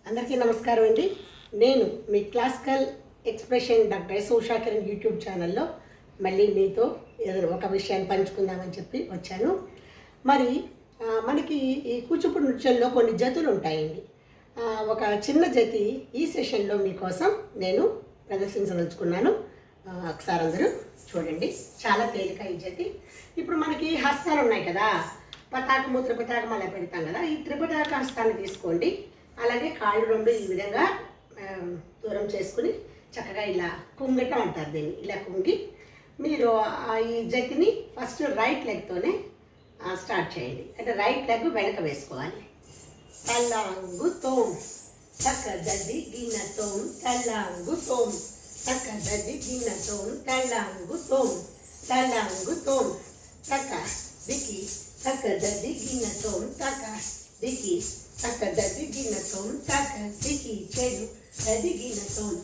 అందరికీ నమస్కారం అండి. నేను మీ classical expression doctor S Ushakiran YouTube ఛానల్లో మళ్ళీ మీతో ఏదైనా ఒక విషయాన్ని పంచుకుందామని చెప్పి వచ్చాను. మరి మనకి ఈ కూచిపూడి నృత్యంలో కొన్ని జతులు ఉంటాయండి. ఒక చిన్న జతి ఈ సెషన్లో మీకోసం నేను ప్రదర్శించదలుచుకున్నాను. ఒకసారి అందరూ చూడండి. చాలా తేలిక ఈ జతి. ఇప్పుడు మనకి హస్తాలు ఉన్నాయి కదా, పతాకము త్రిపతాకం అలా పెడతాం కదా. ఈ త్రిపతాక హస్తాన్ని తీసుకోండి. అలాగే కాళ్ళు రెండు ఈ విధంగా దూరం చేసుకుని చక్కగా ఇలా కుంగటం అంటారు దీన్ని. ఇలా కుంగి మీరు ఈ జతిని ఫస్ట్ రైట్ లెగ్తోనే స్టార్ట్ చేయండి. అంటే రైట్ లెగ్ వెనక వేసుకోవాలి. తల్లాంగు తోం చక్క దద్ది గిన్న తోం తల్లాంగు తోం చక్క దద్ది గిన్న తోం తల్లాంగు తోం తల్లాంగు తోం చక్క దికి చక్క దద్ది గిన్న తోం చక్క దికి చక్క దద్ది గిన్న తోం చక్క దికి చెడు దద్ది గిన్న తోం.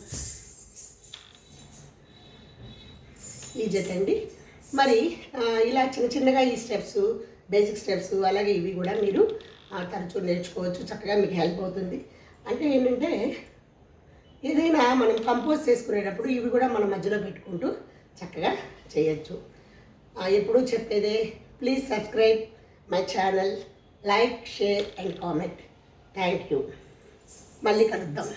ఈ జత అండి. మరి ఇలా చిన్న చిన్నగా ఈ స్టెప్స్, బేసిక్ స్టెప్స్, అలాగే ఇవి కూడా మీరు తరచూ నేర్చుకోవచ్చు. చక్కగా మీకు హెల్ప్ అవుతుంది. అంటే ఏంటంటే ఏదైనా మనం కంపోజ్ చేసుకునేటప్పుడు ఇవి కూడా మనం మధ్యలో పెట్టుకుంటూ చక్కగా చేయొచ్చు. ఎప్పుడూ చెప్పేదే, please subscribe my channel, like, share and comment. Thank you. మళ్ళీ కలుద్దాం.